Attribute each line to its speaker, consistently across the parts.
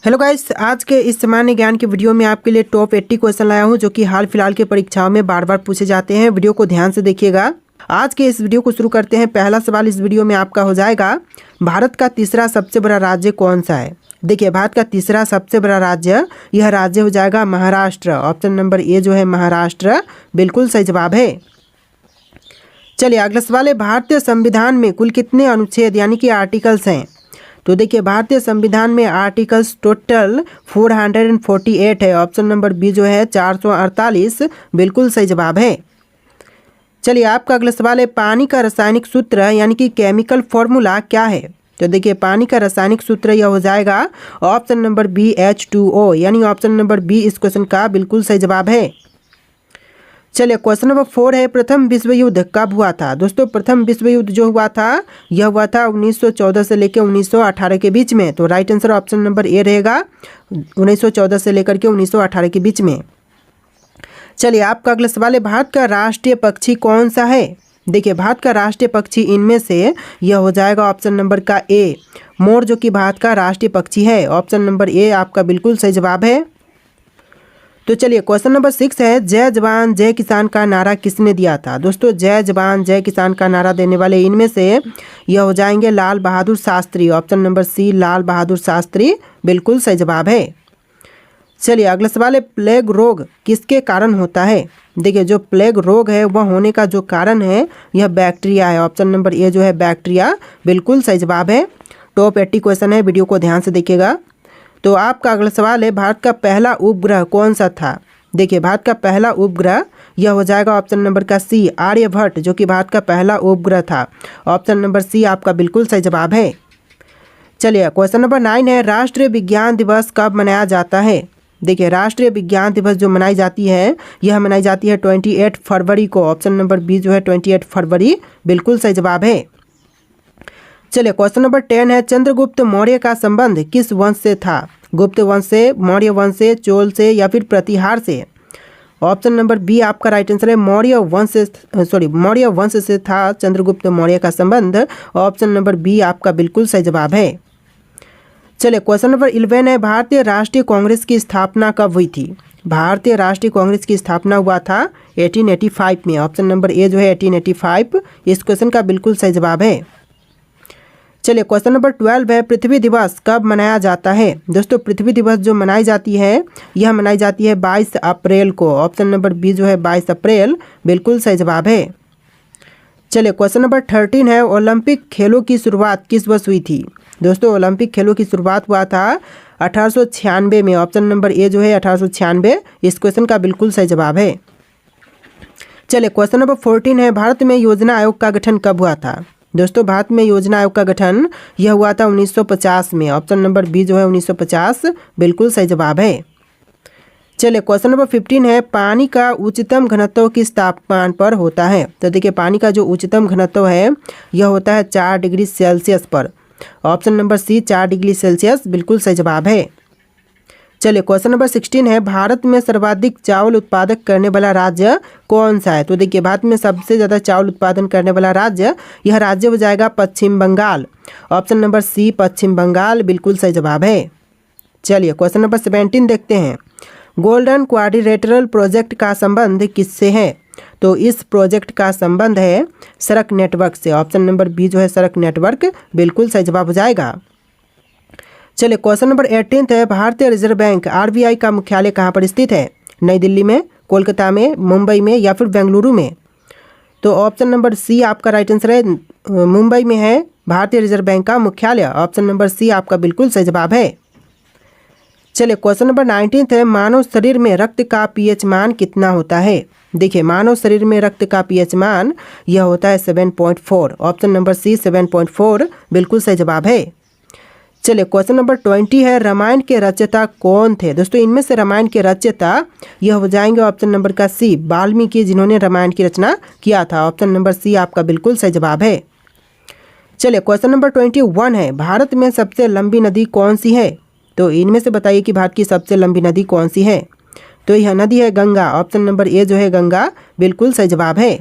Speaker 1: Hello guys, आज के इस सामान्य ज्ञान की वीडियो में आपके लिए टॉप 80 क्वेश्चन लाया हूं जो कि हाल फिलहाल के परीक्षाओं में बार बार पूछे जाते हैं। वीडियो को ध्यान से देखिएगा। आज के इस वीडियो को शुरू करते हैं। पहला सवाल इस वीडियो में आपका हो जाएगा, भारत का तीसरा सबसे बड़ा राज्य कौन सा है। देखिए, भारत का तीसरा सबसे बड़ा राज्य, यह राज्य हो जाएगा महाराष्ट्र। ऑप्शन नंबर ए जो है महाराष्ट्र, बिल्कुल सही जवाब है। चलिए अगला सवाल है, भारतीय संविधान में कुल कितने अनुच्छेद यानी कि आर्टिकल्स हैं। तो देखिए, भारतीय संविधान में आर्टिकल्स टोटल 448 है। ऑप्शन नंबर बी जो है 448, बिल्कुल सही जवाब है। चलिए आपका अगला सवाल है, पानी का रासायनिक सूत्र यानी कि केमिकल फॉर्मूला क्या है। तो देखिए, पानी का रासायनिक सूत्र यह हो जाएगा ऑप्शन नंबर बी H2O, यानी ऑप्शन नंबर बी इस क्वेश्चन का बिल्कुल सही जवाब है। चलिए क्वेश्चन नंबर 4 है, प्रथम विश्व युद्ध कब हुआ था। दोस्तों, प्रथम विश्व युद्ध जो हुआ था यह हुआ था 1914 से लेकर 1918 के बीच में। तो right answer option number A रहेगा, 1914 से लेकर के 1918 के बीच में। चलिए आपका अगला सवाल है, भारत का राष्ट्रीय पक्षी कौन सा है। देखिए, भारत का राष्ट्रीय पक्षी इनमें से यह हो जाएगा ऑप्शन नंबर का ए, मोर, जो कि भारत का राष्ट्रीय पक्षी है। ऑप्शन नंबर ए आपका बिल्कुल सही जवाब है। तो चलिए क्वेश्चन नंबर 6 है, जय जवान जय किसान का नारा किसने दिया था। दोस्तों, जय जवान जय किसान का नारा देने वाले इनमें से यह हो जाएंगे लाल बहादुर शास्त्री। ऑप्शन नंबर सी लाल बहादुर शास्त्री, बिल्कुल सही जवाब है। चलिए अगला सवाल है, प्लेग रोग किसके कारण होता है। देखिए, जो प्लेग रोग है वह होने का जो कारण है यह बैक्टीरिया है। ऑप्शन नंबर ए जो है बैक्टीरिया, बिल्कुल सही जवाब है। टॉप 80 क्वेश्चन है, वीडियो को ध्यान से देखिएगा। तो आपका अगला सवाल है, भारत का पहला उपग्रह कौन सा था। देखिए, भारत का पहला उपग्रह यह हो जाएगा ऑप्शन नंबर का सी आर्यभट्ट, जो कि भारत का पहला उपग्रह था। ऑप्शन नंबर सी आपका बिल्कुल सही जवाब है। चलिए क्वेश्चन नंबर 9 है, राष्ट्रीय विज्ञान दिवस कब मनाया जाता है। देखिए, राष्ट्रीय विज्ञान दिवस जो मनाई जाती है यह मनाई जाती है 28 फरवरी को। ऑप्शन नंबर बी जो है 28 फरवरी, बिल्कुल सही जवाब है। चलिए क्वेश्चन नंबर 10 है, चंद्रगुप्त मौर्य का संबंध किस वंश से था। गुप्त वंश से, मौर्य वंश से, चोल से या फिर प्रतिहार से। ऑप्शन नंबर बी आपका राइट आंसर है, मौर्य वंश से था चंद्रगुप्त मौर्य का संबंध। ऑप्शन नंबर बी आपका बिल्कुल सही जवाब है। चलिए क्वेश्चन नंबर 11 है, भारतीय राष्ट्रीय कांग्रेस की स्थापना कब हुई थी। भारतीय राष्ट्रीय कांग्रेस की स्थापना हुआ था 1885 में। ऑप्शन नंबर ए जो है 1885, इस क्वेश्चन का बिल्कुल सही जवाब है। चलिए क्वेश्चन नंबर 12 है, पृथ्वी दिवस कब मनाया जाता है। दोस्तों, पृथ्वी दिवस जो मनाई जाती है यह मनाई जाती है 22 अप्रैल को। ऑप्शन नंबर बी जो है 22 अप्रैल, बिल्कुल सही जवाब है। चलिए क्वेश्चन नंबर 13 है, ओलंपिक खेलों की शुरुआत किस वर्ष हुई थी। दोस्तों, ओलंपिक खेलों की शुरुआत हुआ था 1896 में। ऑप्शन नंबर ए जो है 1896, इस क्वेश्चन का बिल्कुल सही जवाब है। चलिए क्वेश्चन नंबर 14 है, भारत में योजना आयोग का गठन कब हुआ था। दोस्तों, भारत में योजना आयोग का गठन यह हुआ था 1950 में। ऑप्शन नंबर बी जो है 1950, बिल्कुल सही जवाब है। चलिए क्वेश्चन नंबर 15 है, पानी का उच्चतम घनत्व किस तापमान पर होता है। तो देखिए, पानी का जो उच्चतम घनत्व है यह होता है 4 डिग्री सेल्सियस पर। Option number C 4 degree Celsius, बिल्कुल सही जवाब है। चलिए क्वेश्चन नंबर 16 है, भारत में सर्वाधिक चावल उत्पादक करने वाला राज्य कौन सा है। तो देखिए, भारत में सबसे ज़्यादा चावल उत्पादन करने वाला राज्य, यह राज्य हो जाएगा पश्चिम बंगाल। ऑप्शन नंबर सी पश्चिम बंगाल, बिल्कुल सही जवाब है। चलिए क्वेश्चन नंबर 17 देखते हैं, गोल्डन क्वाड्रिलेटरल प्रोजेक्ट का संबंध किससे है। तो इस प्रोजेक्ट का संबंध है सड़क नेटवर्क से। ऑप्शन नंबर बी जो है सड़क नेटवर्क, बिल्कुल सही जवाब हो जाएगा। चलिए क्वेश्चन नंबर 18 है, भारतीय रिजर्व बैंक RBI का मुख्यालय कहाँ पर स्थित है। नई दिल्ली में, कोलकाता में, मुंबई में या फिर बेंगलुरु में। तो ऑप्शन नंबर सी आपका राइट आंसर है, मुंबई में है भारतीय रिजर्व बैंक का मुख्यालय। ऑप्शन नंबर सी आपका बिल्कुल सही जवाब है। चलिए क्वेश्चन नंबर 19 है, मानव शरीर में रक्त का pH मान कितना होता है। देखिए, मानव शरीर में रक्त का pH मान यह होता है 7.4। ऑप्शन नंबर सी 7.4, बिल्कुल सही जवाब है। चलिए क्वेश्चन नंबर 20 है, रामायण के रचयिता कौन थे। दोस्तों, इनमें से रामायण के रचयिता यह हो जाएंगे ऑप्शन नंबर का सी वाल्मीकि, जिन्होंने रामायण की रचना किया था। ऑप्शन नंबर सी आपका बिल्कुल सही जवाब है। चलिए क्वेश्चन नंबर 21 है, भारत में सबसे लंबी नदी कौन सी है। तो इनमें से बताइए कि भारत की सबसे लंबी नदी कौन सी है। तो यह नदी है गंगा। ऑप्शन नंबर ए जो है गंगा, बिल्कुल सही जवाब है।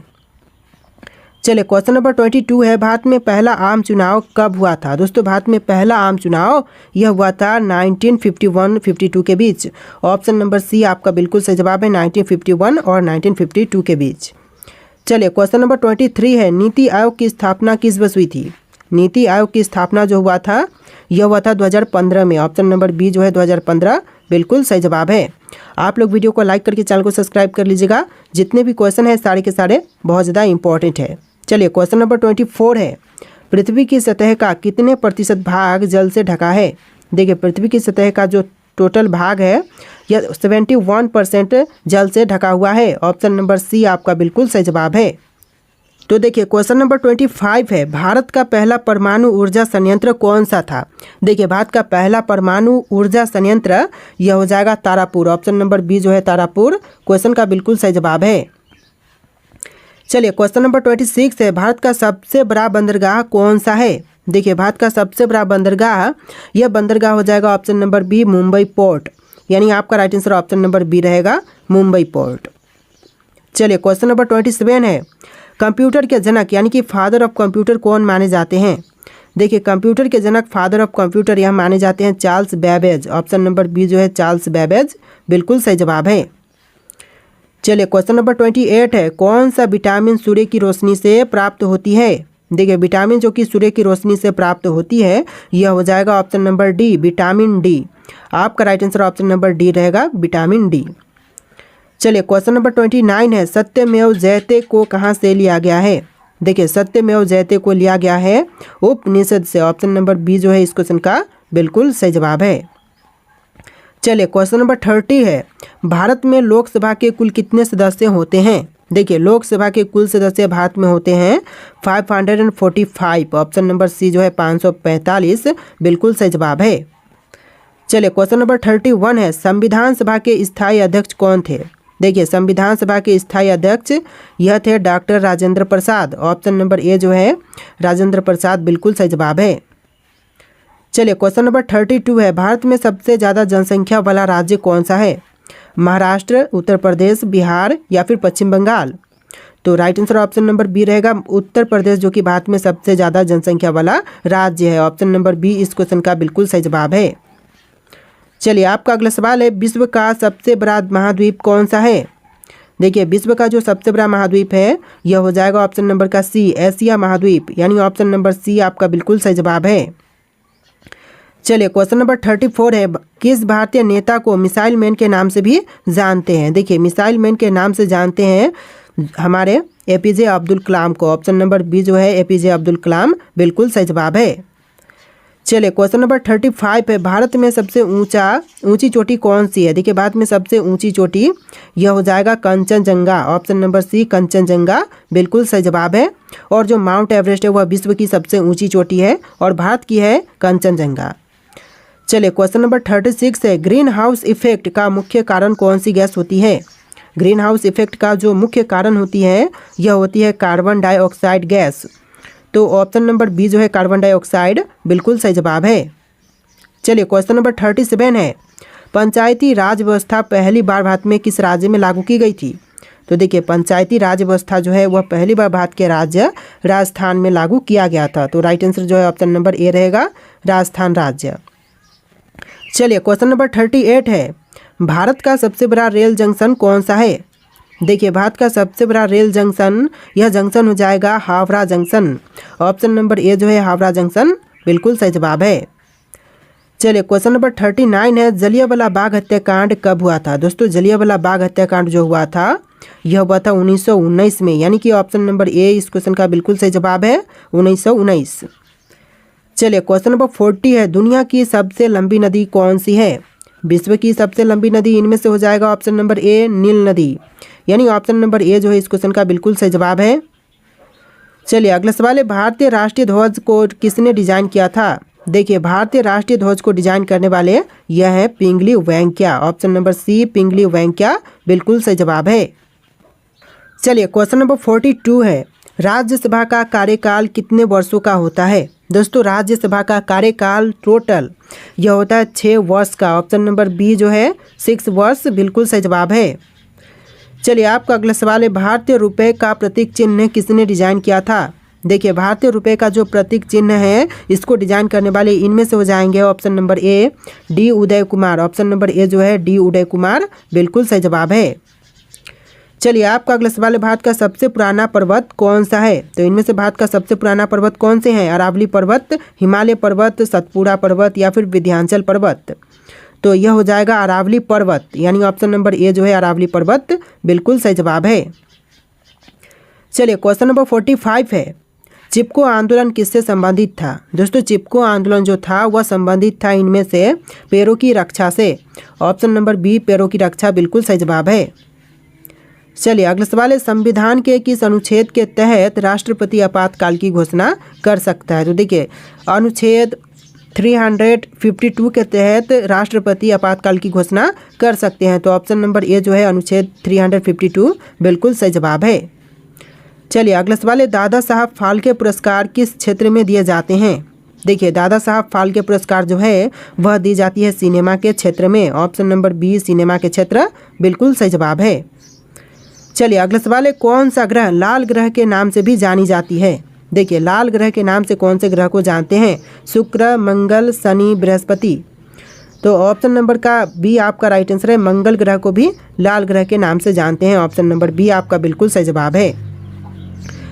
Speaker 1: चलिए क्वेश्चन नंबर 22 है, भारत में पहला आम चुनाव कब हुआ था। दोस्तों भारत में पहला आम चुनाव यह हुआ था 1951-52 के बीच। ऑप्शन नंबर सी आपका बिल्कुल सही जवाब है, 1951 और 1952 के बीच। चलिए क्वेश्चन नंबर 23 है, नीति आयोग की स्थापना किस वर्ष हुई थी। नीति आयोग की स्थापना जो हुआ था यह हुआ था 2015 में। ऑप्शन नंबर बी जो है 2015 बिल्कुल सही जवाब है। आप लोग वीडियो को लाइक करके चैनल को सब्सक्राइब कर लीजिएगा। जितने भी क्वेश्चन है सारे के सारे बहुत ज़्यादा इंपॉर्टेंट है। चलिए क्वेश्चन नंबर 24 है, पृथ्वी की सतह का कितने प्रतिशत भाग जल से ढका है। देखिए पृथ्वी की सतह का जो टोटल भाग है यह 71% जल से ढका हुआ है। ऑप्शन नंबर सी आपका बिल्कुल सही जवाब है। तो देखिए क्वेश्चन नंबर 25 है, भारत का पहला परमाणु ऊर्जा संयंत्र कौन सा था। देखिए भारत का पहला परमाणु ऊर्जा संयंत्र यह हो जाएगा तारापुर। ऑप्शन नंबर बी जो है तारापुर क्वेश्चन का बिल्कुल सही जवाब है। चलिए क्वेश्चन नंबर 26 है, भारत का सबसे बड़ा बंदरगाह कौन सा है। देखिए भारत का सबसे बड़ा बंदरगाह यह बंदरगाह हो जाएगा option number B Mumbai port, यानी आपका right answer option number B रहेगा मुंबई पोर्ट। चलिए क्वेश्चन नंबर 27 है, कंप्यूटर के जनक यानी कि फादर ऑफ कंप्यूटर कौन माने जाते हैं। देखिए कंप्यूटर के जनक फादर ऑफ कंप्यूटर यह माने जाते हैं Charles Babbage. Option number B जो है चार्ल्स बेबेज बिल्कुल सही जवाब है। चलिए क्वेश्चन नंबर 28 है, कौन सा विटामिन सूर्य की रोशनी से प्राप्त होती है। देखिए विटामिन जो कि सूर्य की रोशनी से प्राप्त होती है यह हो जाएगा option number D vitamin D. आपका right answer option number D रहेगा विटामिन डी। चलिए क्वेश्चन नंबर 29 है, सत्यमेव जयते को कहाँ से लिया गया है। देखिए सत्यमेव जयते को लिया गया है उपनिषद से। ऑप्शन नंबर बी जो है इस क्वेश्चन का बिल्कुल सही जवाब है। चलिए क्वेश्चन नंबर 30 है, भारत में लोकसभा के कुल कितने सदस्य होते हैं। देखिए लोकसभा के कुल सदस्य भारत में होते हैं 545। ऑप्शन नंबर सी जो है 545 बिल्कुल सही जवाब है। चलिए क्वेश्चन नंबर 31 है, संविधान सभा के स्थायी अध्यक्ष कौन थे। देखिए संविधान सभा के स्थायी अध्यक्ष यह थे doctor Rajendra Prasad. Option number A जो है राजेंद्र प्रसाद बिल्कुल सही जवाब है। चलिए क्वेश्चन नंबर 32 है, भारत में सबसे ज़्यादा जनसंख्या वाला राज्य कौन सा है। महाराष्ट्र, उत्तर प्रदेश, बिहार या फिर पश्चिम बंगाल। तो right answer option number B रहेगा उत्तर प्रदेश, जो कि भारत में सबसे ज़्यादा जनसंख्या वाला राज्य है। ऑप्शन नंबर बी इस क्वेश्चन का बिल्कुल सही जवाब है। चलिए आपका अगला सवाल है, विश्व का सबसे बड़ा महाद्वीप कौन सा है। देखिए विश्व का जो सबसे बड़ा महाद्वीप है यह हो जाएगा ऑप्शन नंबर का सी एशिया महाद्वीप, यानी ऑप्शन नंबर सी आपका बिल्कुल सही जवाब है। चलिए क्वेश्चन नंबर 34 है, किस भारतीय नेता को मिसाइल मैन के नाम से भी जानते हैं। देखिए मिसाइल मैन के नाम से जानते हैं हमारे एपीजे अब्दुल कलाम को। ऑप्शन नंबर बी जो है एपीजे अब्दुल कलाम बिल्कुल सही जवाब है। चलिए क्वेश्चन नंबर 35 है, भारत में सबसे ऊंची चोटी कौन सी है। देखिए भारत में सबसे ऊंची चोटी यह हो जाएगा Kanchenjunga. Option number C Kanchenjunga बिल्कुल सही जवाब है। और जो माउंट एवरेस्ट है वह विश्व की सबसे ऊंची चोटी है और भारत की है कंचनजंगा। चलिए क्वेश्चन नंबर 36 है, ग्रीन हाउस इफेक्ट का मुख्य कारण कौन सी गैस होती है। ग्रीन हाउस इफेक्ट का जो मुख्य कारण होती है यह होती है कार्बन डाइऑक्साइड गैस। तो ऑप्शन नंबर बी जो है कार्बन डाइऑक्साइड बिल्कुल सही जवाब है। चलिए क्वेश्चन नंबर 37 है, पंचायती राज व्यवस्था पहली बार भारत में किस राज्य में लागू की गई थी। तो देखिए पंचायती राज व्यवस्था जो है वह पहली बार भारत के राज्य राजस्थान में लागू किया गया था। तो राइट आंसर जो है ऑप्शन नंबर ए रहेगा राजस्थान राज्य। चलिए क्वेश्चन नंबर 38 है, भारत का सबसे बड़ा रेल जंक्शन कौन सा है। देखिए भारत का सबसे बड़ा रेल जंक्शन यह जंक्शन हो जाएगा Howrah junction. Option number A जो है हावड़ा जंक्शन बिल्कुल सही जवाब है। चलिए क्वेश्चन नंबर 39 है, जलियांवाला बाग हत्याकांड कब हुआ था। दोस्तों जलियांवाला बाग हत्याकांड जो हुआ था यह हुआ था 1919 में, यानी कि ऑप्शन नंबर ए इस क्वेश्चन का बिल्कुल सही जवाब है 1919। चलिए क्वेश्चन नंबर 40 है, दुनिया की सबसे लंबी नदी कौन सी है। विश्व की सबसे लंबी नदी इनमें से हो जाएगा ऑप्शन नंबर ए नील नदी, यानी ऑप्शन नंबर ए जो है इस क्वेश्चन का बिल्कुल सही जवाब है। चलिए अगला सवाल है, भारतीय राष्ट्रीय ध्वज को किसने डिजाइन किया था। देखिए भारतीय राष्ट्रीय ध्वज को डिजाइन करने वाले यह है पिंगली वेंकैया। ऑप्शन नंबर सी पिंगली वेंकैया बिल्कुल सही जवाब है। चलिए क्वेश्चन नंबर 42 है, राज्यसभा का कार्यकाल कितने वर्षों का होता है। दोस्तों राज्यसभा का कार्यकाल टोटल यह होता है 6 वर्ष का। ऑप्शन नंबर बी जो है 6 वर्ष बिल्कुल सही जवाब है। चलिए आपका अगला सवाल है, भारतीय रुपए का प्रतीक चिन्ह किसने डिजाइन किया था? देखिए भारतीय रुपए का जो प्रतीक चिन्ह है इसको डिजाइन करने वाले इनमें से हो जाएंगे option number A D Uday Kumar. Option number A जो है डी उदय कुमार बिल्कुल सही जवाब है। चलिए आपका अगला सवाल है, भारत का सबसे पुराना पर्वत कौन सा है? तो इनमें से भारत का सबसे पुराना पर्वत कौन से हैं? अरावली पर्वत, हिमालय पर्वत, सतपुड़ा पर्वत या फिर विंध्याचल पर्वत? तो यह हो जाएगा अरावली पर्वत, यानी ऑप्शन नंबर ए जो है अरावली पर्वत बिल्कुल सही जवाब है। चलिए क्वेश्चन नंबर 45 है, चिपको आंदोलन किससे संबंधित था? दोस्तों चिपको आंदोलन जो था वह संबंधित था इनमें से पैरों की रक्षा से। ऑप्शन नंबर बी पैरों की रक्षा बिल्कुल सही जवाब है। चलिए अगला सवाल है, संविधान के किस अनुच्छेद के तहत राष्ट्रपति आपातकाल की घोषणा कर सकता है? तो देखिए अनुच्छेद 352 के तहत राष्ट्रपति आपातकाल की घोषणा कर सकते हैं। तो ऑप्शन नंबर ए जो है अनुच्छेद 352 बिल्कुल सही जवाब है। चलिए अगला सवाल है, दादा साहब फाल्के पुरस्कार किस क्षेत्र में दिए जाते हैं? देखिए दादा साहब फाल्के पुरस्कार जो है वह दी जाती है सिनेमा के क्षेत्र में। ऑप्शन नंबर बी सिनेमा के क्षेत्र बिल्कुल सही जवाब है। चलिए अगला सवाल है, कौन सा ग्रह लाल ग्रह के नाम से भी जानी जाती है? देखिए लाल ग्रह के नाम से कौन से ग्रह को जानते हैं? शुक्र, मंगल, शनि, बृहस्पति। तो ऑप्शन नंबर का बी आपका राइट आंसर है, मंगल ग्रह को भी लाल ग्रह के नाम से जानते हैं। ऑप्शन नंबर बी आपका बिल्कुल सही जवाब है।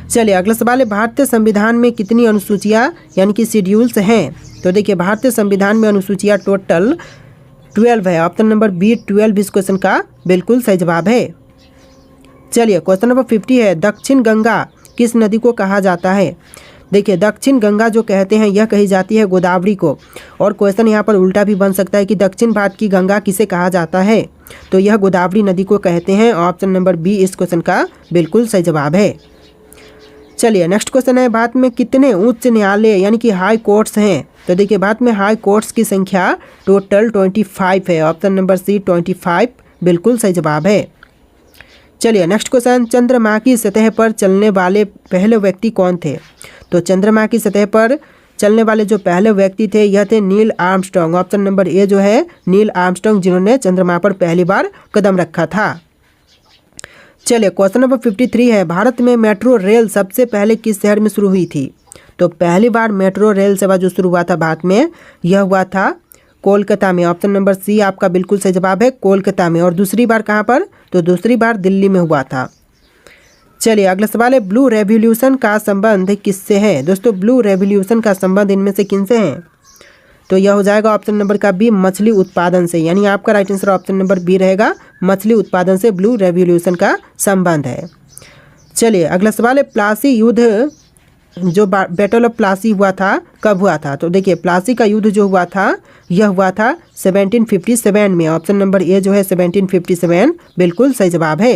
Speaker 1: चलिए अगला सवाल है, भारतीय संविधान में कितनी अनुसूचियां यानी कि शेड्यूल्स हैं? तो देखिए भारतीय संविधान में अनुसूचियां टोटल 12 है। ऑप्शन नंबर बी 12 इस क्वेश्चन का बिल्कुल सही जवाब है। चलिए क्वेश्चन नंबर 50 है, दक्षिण गंगा किस नदी को कहा जाता है? देखिए दक्षिण गंगा जो कहते हैं यह कही जाती है गोदावरी को। और क्वेश्चन यहाँ पर उल्टा भी बन सकता है कि दक्षिण भारत की गंगा किसे कहा जाता है? तो यह गोदावरी नदी को कहते हैं। ऑप्शन नंबर बी इस क्वेश्चन का बिल्कुल सही जवाब है। चलिए नेक्स्ट क्वेश्चन है, भारत में कितने उच्च न्यायालय यानी कि हाई कोर्ट्स हैं? तो देखिए भारत में हाई कोर्ट्स की संख्या टोटल 25 है। ऑप्शन नंबर सी 25 बिल्कुल सही जवाब है। चलिए नेक्स्ट क्वेश्चन, चंद्रमा की सतह पर चलने वाले पहले व्यक्ति कौन थे? तो चंद्रमा की सतह पर चलने वाले जो पहले व्यक्ति थे यह थे Neil Armstrong. Option number A जो है नील आर्मस्ट्रांग, जिन्होंने चंद्रमा पर पहली बार कदम रखा था। चलिए क्वेश्चन नंबर 53 है, भारत में मेट्रो रेल सबसे पहले किस शहर में शुरू हुई थी? तो पहली बार मेट्रो रेल सेवा जो शुरू हुआ था भारत में यह हुआ था कोलकाता में। ऑप्शन नंबर सी आपका बिल्कुल सही जवाब है, कोलकाता में। और दूसरी बार कहाँ पर? तो दूसरी बार दिल्ली में हुआ था। चलिए अगला सवाल है, ब्लू रेवोल्यूशन का संबंध किससे है? दोस्तों ब्लू रेवोल्यूशन का संबंध इनमें से किनसे है? तो यह हो जाएगा ऑप्शन नंबर का बी मछली उत्पादन से, यानी आपका right answer option number B रहेगा, मछली उत्पादन से ब्लू रेवोल्यूशन का संबंध है। चलिए अगला सवाल है, प्लासी युद्ध जो बैटल ऑफ प्लासी हुआ था कब हुआ था? तो देखिए प्लासी का युद्ध जो हुआ था यह हुआ था 1757 में। ऑप्शन नंबर ए जो है 1757 बिल्कुल सही जवाब है।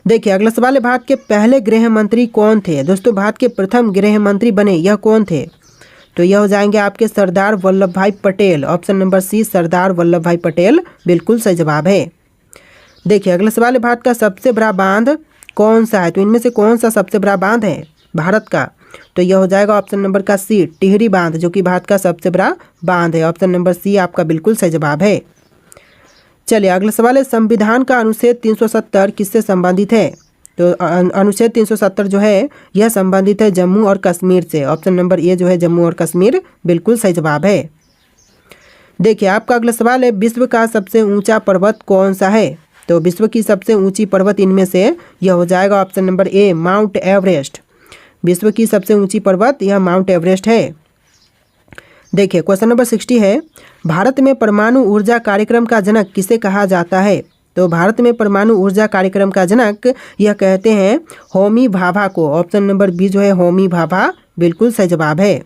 Speaker 1: देखिए अगला सवाल है, भारत के पहले गृह मंत्री कौन थे? दोस्तों भारत के प्रथम गृह मंत्री बने यह कौन थे? तो यह हो जाएंगे आपके सरदार वल्लभ भाई पटेल। ऑप्शन नंबर सी सरदार वल्लभ भाई पटेल बिल्कुल सही जवाब है। देखिए अगला सवाल है, भारत का सबसे बड़ा बांध कौन सा है? तो इनमें से कौन सा सबसे बड़ा बांध है भारत का? तो यह हो जाएगा ऑप्शन नंबर का सी टिहरी बांध, जो कि भारत का सबसे बड़ा बांध है। ऑप्शन नंबर सी आपका बिल्कुल सही जवाब है। चलिए अगला सवाल है, संविधान का अनुच्छेद 370 किससे संबंधित है? तो अनुच्छेद 370 जो है यह संबंधित है जम्मू और कश्मीर से। ऑप्शन नंबर ए जो है जम्मू और कश्मीर बिल्कुल सही जवाब है। देखिए आपका अगला सवाल है, विश्व का सबसे ऊंचा पर्वत कौन सा है? तो विश्व की सबसे ऊंची पर्वत इनमें से यह हो जाएगा option number A mount Everest. विश्व की सबसे ऊंची पर्वत यह माउंट एवरेस्ट है। देखिए क्वेश्चन नंबर 60 है, भारत में परमाणु ऊर्जा कार्यक्रम का जनक किसे कहा जाता है? तो भारत में परमाणु ऊर्जा कार्यक्रम का जनक यह कहते हैं होमी भाभा को। ऑप्शन नंबर बी जो है होमी भाभा बिल्कुल सही जवाब है।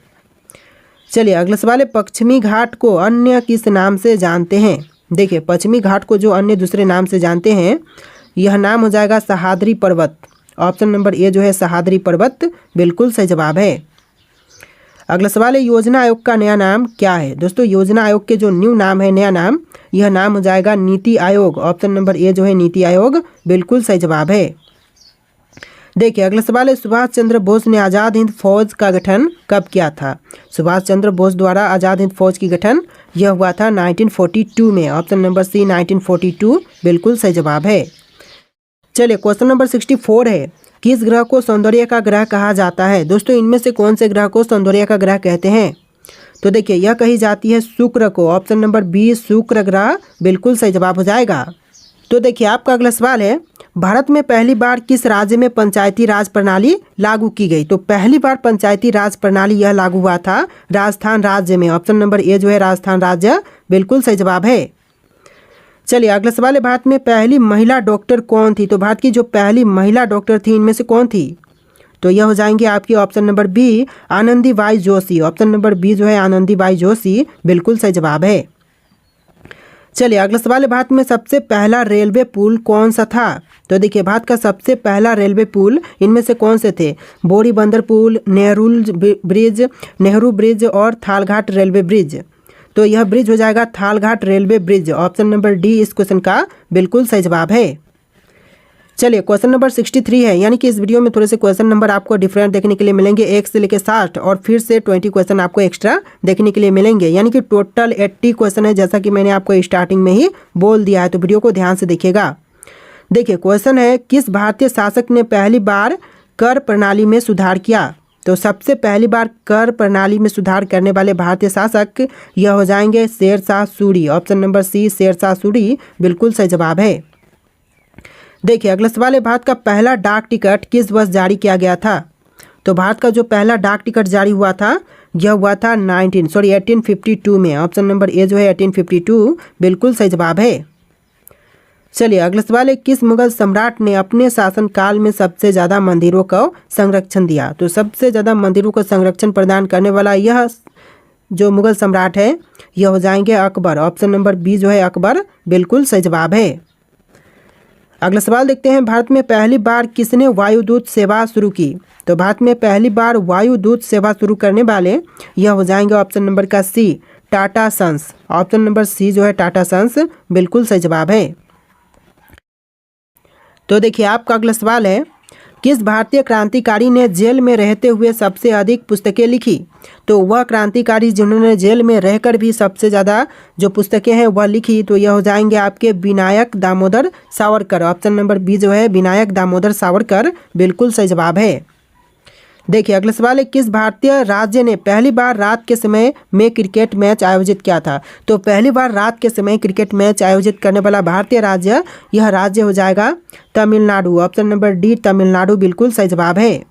Speaker 1: चलिए अगला सवाल है, पश्चिमी घाट को अन्य किस नाम से जानते हैं? देखिए पश्चिमी घाट को जो अन्य दूसरे नाम से जानते हैं यह नाम हो जाएगा सह्याद्री पर्वत। ऑप्शन नंबर ए जो है सह्याद्री पर्वत बिल्कुल सही जवाब है। अगला सवाल है, योजना आयोग का नया नाम क्या है? दोस्तों योजना आयोग के जो न्यू नाम है, नया नाम, यह नाम हो जाएगा NITI Aayog. Option number A जो है नीति आयोग बिल्कुल सही जवाब है। देखिए अगला सवाल है, सुभाष चंद्र बोस ने आज़ाद हिंद फौज का गठन कब किया था? सुभाष चंद्र बोस द्वारा आज़ाद हिंद फौज की गठन यह हुआ था 1942 में। ऑप्शन नंबर सी 1942 बिल्कुल सही जवाब है। चलिए क्वेश्चन नंबर 64 है, किस ग्रह को सौंदर्य का ग्रह कहा जाता है। दोस्तों इनमें से कौन से ग्रह को सौंदर्य का ग्रह कहते हैं। तो देखिए यह कही जाती है शुक्र को। ऑप्शन नंबर बी शुक्र ग्रह बिल्कुल सही जवाब हो जाएगा। तो देखिए आपका अगला सवाल है, भारत में पहली बार किस राज्य में पंचायती राज प्रणाली लागू की गई। तो पहली बार पंचायती राज प्रणाली यह लागू हुआ था राजस्थान राज्य में। ऑप्शन नंबर ए जो है राजस्थान राज्य बिल्कुल सही जवाब है। चलिए अगला सवाल है, भारत में पहली महिला डॉक्टर कौन थी। तो भारत की जो पहली महिला डॉक्टर थी इनमें से कौन थी। तो यह हो जाएंगे आपकी option number B Anandibai Joshi. Option number B जो है आनंदीबाई जोशी बिल्कुल सही जवाब है। चलिए अगला सवाल है, भारत में सबसे पहला रेलवे पुल कौन सा था। तो देखिए भारत का सबसे पहला रेलवे पुल इनमें से कौन से थे। बोरी बंदर पुल, नेहरू ब्रिज और थालघाट रेलवे ब्रिज। तो यह ब्रिज हो जाएगा Thalghat railway bridge. Option number D इस क्वेश्चन का बिल्कुल सही जवाब है। चलिए क्वेश्चन नंबर 63 है, यानी कि इस वीडियो में थोड़े से क्वेश्चन नंबर आपको डिफरेंट देखने के लिए मिलेंगे। 1 से लेकर 60 और फिर से 20 क्वेश्चन आपको एक्स्ट्रा देखने के लिए मिलेंगे, यानी कि टोटल 80 क्वेश्चन है, जैसा कि मैंने आपको स्टार्टिंग में ही बोल दिया है। तो वीडियो को ध्यान से देखिएगा। देखिए क्वेश्चन है, किस भारतीय शासक ने पहली बार कर प्रणाली में सुधार किया। तो सबसे पहली बार कर प्रणाली में सुधार करने वाले भारतीय शासक यह हो जाएंगे Sher Shah Suri. Option number C Sher Shah Suri बिल्कुल सही जवाब है। देखिए अगला सवाल है, भारत का पहला डाक टिकट किस वर्ष जारी किया गया था। तो भारत का जो पहला डाक टिकट जारी हुआ था यह हुआ था 1852 में। ऑप्शन नंबर ए जो है 1852 बिल्कुल सही जवाब है। चलिए अगला सवाल है, किस मुगल सम्राट ने अपने शासनकाल में सबसे ज़्यादा मंदिरों को संरक्षण दिया। तो सबसे ज़्यादा मंदिरों को संरक्षण प्रदान करने वाला यह जो मुगल सम्राट है यह हो जाएंगे अकबर। ऑप्शन नंबर बी जो है अकबर बिल्कुल सही जवाब है। अगला सवाल देखते हैं, भारत में पहली बार किसने वायुदूत सेवा शुरू की। तो भारत में पहली बार वायुदूत सेवा शुरू करने वाले यह हो जाएंगे ऑप्शन नंबर का C Tata Sons. Option number C जो है टाटा सन्स बिल्कुल सही जवाब है। तो देखिए आपका अगला सवाल है, किस भारतीय क्रांतिकारी ने जेल में रहते हुए सबसे अधिक पुस्तकें लिखी। तो वह क्रांतिकारी जिन्होंने जेल में रहकर भी सबसे ज़्यादा जो पुस्तकें हैं वह लिखी, तो यह हो जाएंगे आपके Vinayak Damodar Savarkar. Option number B जो है विनायक दामोदर सावरकर बिल्कुल सही जवाब है। देखिए अगला सवाल है, किस भारतीय राज्य ने पहली बार रात के समय में क्रिकेट मैच आयोजित किया था। तो पहली बार रात के समय क्रिकेट मैच आयोजित करने वाला भारतीय राज्य यह राज्य हो जाएगा Tamil Nadu. Option number D Tamil Nadu बिल्कुल सही जवाब है।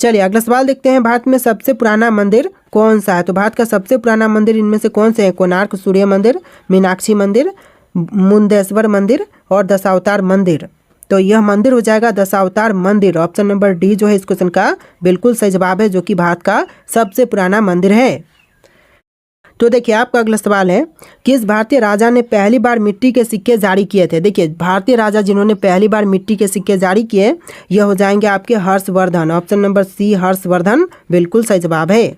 Speaker 1: चलिए अगला सवाल देखते हैं, भारत में सबसे पुराना मंदिर कौन सा है। तो भारत का सबसे पुराना मंदिर इनमें से कौन से है। कोणार्क सूर्य मंदिर, मीनाक्षी मंदिर, मुंदेश्वर मंदिर और दशावतार मंदिर। तो यह मंदिर हो जाएगा दशावतार मंदिर। ऑप्शन नंबर डी जो है इस क्वेश्चन का बिल्कुल सही जवाब है, जो कि भारत का सबसे पुराना मंदिर है। तो देखिए आपका अगला सवाल है, किस भारतीय राजा ने पहली बार मिट्टी के सिक्के जारी किए थे। देखिए भारतीय राजा जिन्होंने पहली बार मिट्टी के सिक्के जारी किए यह हो जाएंगे आपके Harshvardhan. Option number C Harshvardhan बिल्कुल सही जवाब है।